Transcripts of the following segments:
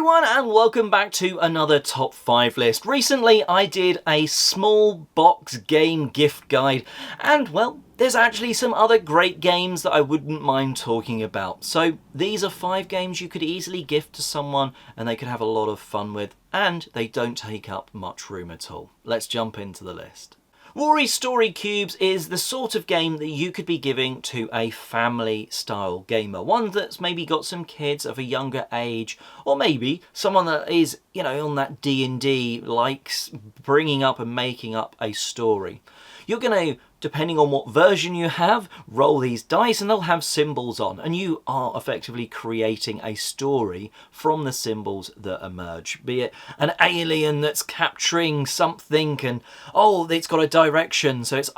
everyone and welcome back to another top 5 list. Recently I did a small box game gift guide and well, there's actually some other great games that I wouldn't mind talking about. So these are 5 games you could easily gift to someone and they could have a lot of fun with, and they don't take up much room at all. Let's jump into the list. Rory Story Cubes is the sort of game that you could be giving to a family style gamer. One that's maybe got some kids of a younger age, or maybe someone that is, on that D&D, likes bringing up and making up a story. You're going to, depending on what version you have, roll these dice and they'll have symbols on, and you are effectively creating a story from the symbols that emerge. Be it an alien that's capturing something and it's got a direction, so it's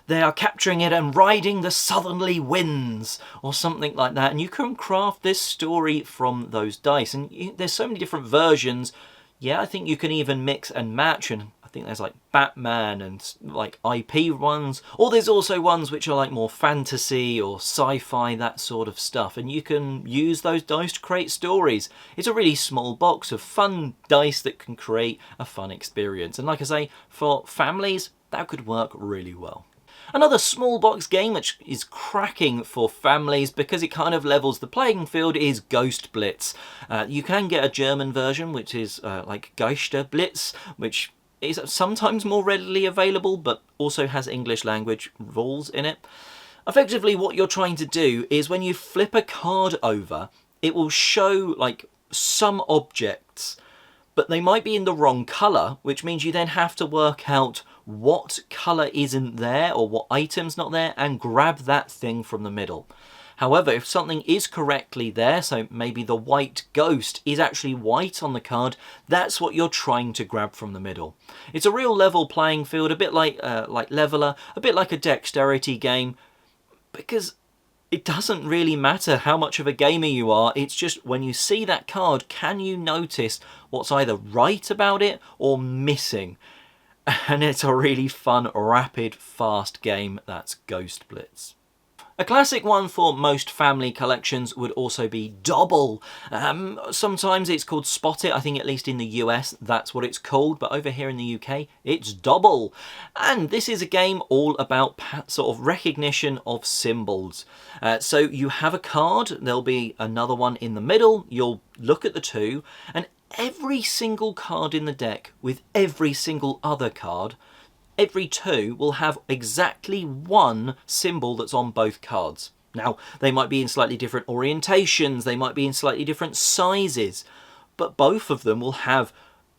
they are capturing it and riding the southerly winds or something like that, and you can craft this story from those dice. And there's so many different versions. I think you can even mix and match, and I think there's like Batman and like IP ones, or there's also ones which are like more fantasy or sci-fi, that sort of stuff, and you can use those dice to create stories. It's a really small box of fun dice that can create a fun experience, and like I say, for families that could work really well. Another small box game which is cracking for families because it kind of levels the playing field is Ghost Blitz. You can get a German version which is like Geister Blitz, which is sometimes more readily available but also has English language rules in it. Effectively what you're trying to do is when you flip a card over, it will show like some objects, but they might be in the wrong colour, which means you then have to work out what colour isn't there or what item's not there and grab that thing from the middle. However, if something is correctly there, so maybe the white ghost is actually white on the card, that's what you're trying to grab from the middle. It's a real level playing field, a bit like Leveler, a bit like a dexterity game, because it doesn't really matter how much of a gamer you are, it's just when you see that card, can you notice what's either right about it or missing? And it's a really fun, rapid, fast game. That's Ghost Blitz. A classic one for most family collections would also be Dobble. Sometimes it's called Spot It. I think at least in the US that's what it's called, but over here in the UK it's Dobble. And this is a game all about sort of recognition of symbols. So you have a card, there'll be another one in the middle, you'll look at the two, and every single card in the deck with every single other card, every two will have exactly one symbol that's on both cards. Now, they might be in slightly different orientations, they might be in slightly different sizes, but both of them will have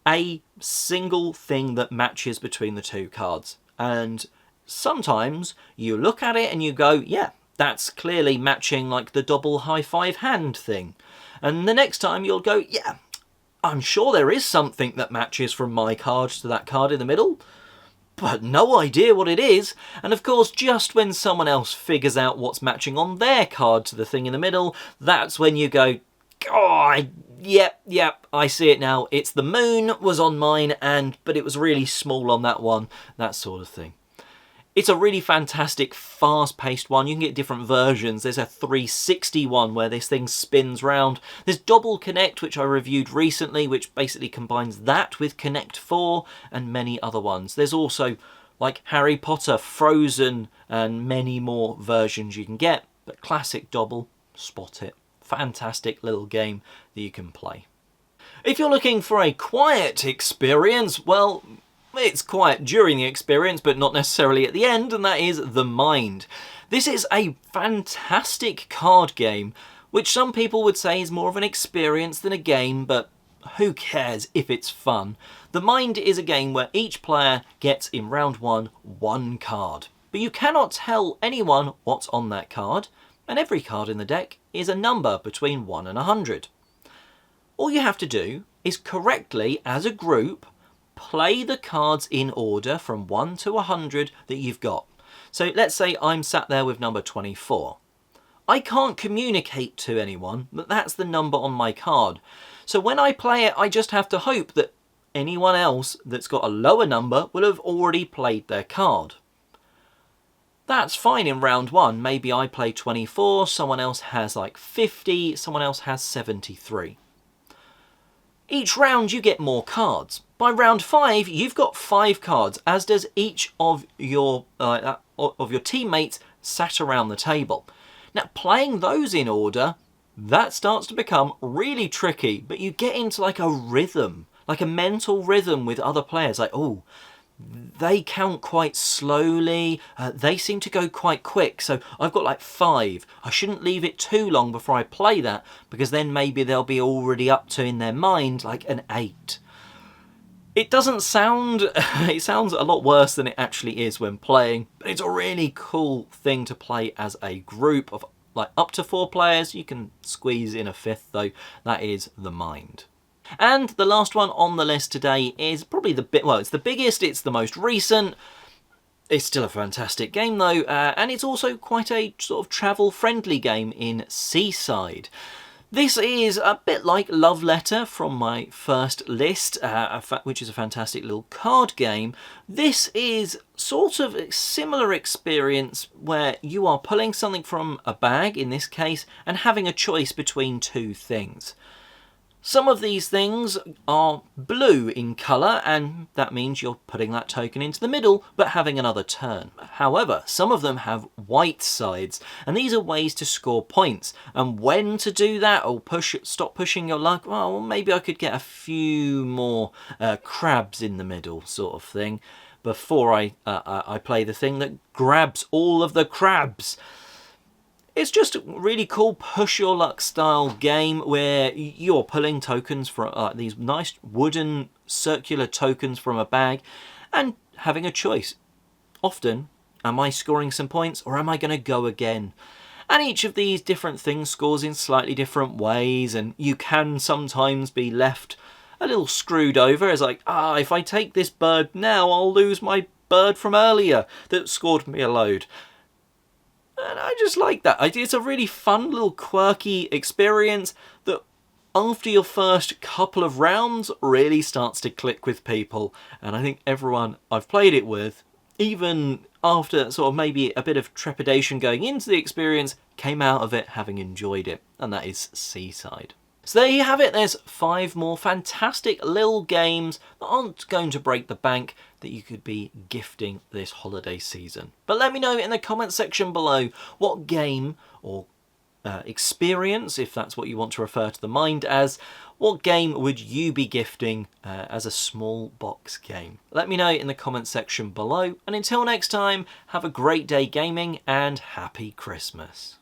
a single thing that matches between the two cards. And sometimes you look at it and you go, yeah, that's clearly matching like the double high five hand thing. And the next time you'll go, yeah, I'm sure there is something that matches from my card to that card in the middle, but no idea what it is. And of course, just when someone else figures out what's matching on their card to the thing in the middle, that's when you go, yep, I see it now. It's the moon was on mine, but it was really small on that one, that sort of thing. It's a really fantastic, fast-paced one. You can get different versions. There's a 360 one where this thing spins round. There's Dobble Connect, which I reviewed recently, which basically combines that with Connect 4 and many other ones. There's also like Harry Potter, Frozen, and many more versions you can get. But classic Dobble, Spot It. Fantastic little game that you can play. If you're looking for a quiet experience, well, it's quiet during the experience, but not necessarily at the end, and that is The Mind. This is a fantastic card game, which some people would say is more of an experience than a game, but who cares if it's fun? The Mind is a game where each player gets in round one card. But you cannot tell anyone what's on that card, and every card in the deck is a number between 1 and 100. All you have to do is correctly, as a group, play the cards in order from 1 to 100 that you've got. So let's say I'm sat there with number 24. I can't communicate to anyone that that's the number on my card. So when I play it, I just have to hope that anyone else that's got a lower number will have already played their card. That's fine in round one. Maybe I play 24, someone else has like 50, someone else has 73. Each round you get more cards. By round 5 you've got 5 cards, as does each of your teammates sat around the table. Now playing those in order, that starts to become really tricky, but you get into like a rhythm, like a mental rhythm with other players, like, oh, they count quite slowly, they seem to go quite quick, so I've got like 5. I shouldn't leave it too long before I play that, because then maybe they'll be already up to, in their mind, like an 8. It doesn't sound, it sounds a lot worse than it actually is when playing, but it's a really cool thing to play as a group of like up to 4 players. You can squeeze in a 5th though, that is the Mind. And the last one on the list today is probably it's the biggest, it's the most recent. It's still a fantastic game though, and it's also quite a sort of travel-friendly game in Seaside. This is a bit like Love Letter from my first list, which is a fantastic little card game. This is sort of a similar experience where you are pulling something from a bag, in this case, and having a choice between 2 things. Some of these things are blue in colour, and that means you're putting that token into the middle, but having another turn. However, some of them have white sides, and these are ways to score points. And when to do that, or stop pushing your luck, well, maybe I could get a few more crabs in the middle, sort of thing, before I play the thing that grabs all of the crabs. It's just a really cool push your luck style game where you're pulling tokens from these nice wooden circular tokens from a bag and having a choice. Often, am I scoring some points or am I going to go again? And each of these different things scores in slightly different ways, and you can sometimes be left a little screwed over as like, if I take this bird now, I'll lose my bird from earlier that scored me a load. And I just like that. It's a really fun little quirky experience that after your first couple of rounds really starts to click with people. And I think everyone I've played it with, even after sort of maybe a bit of trepidation going into the experience, came out of it having enjoyed it. And that is Seaside. So there you have it. There's 5 more fantastic little games that aren't going to break the bank that you could be gifting this holiday season. But let me know in the comment section below what game or experience, if that's what you want to refer to the Mind as, what game would you be gifting as a small box game? Let me know in the comment section below. And until next time, have a great day gaming and happy Christmas.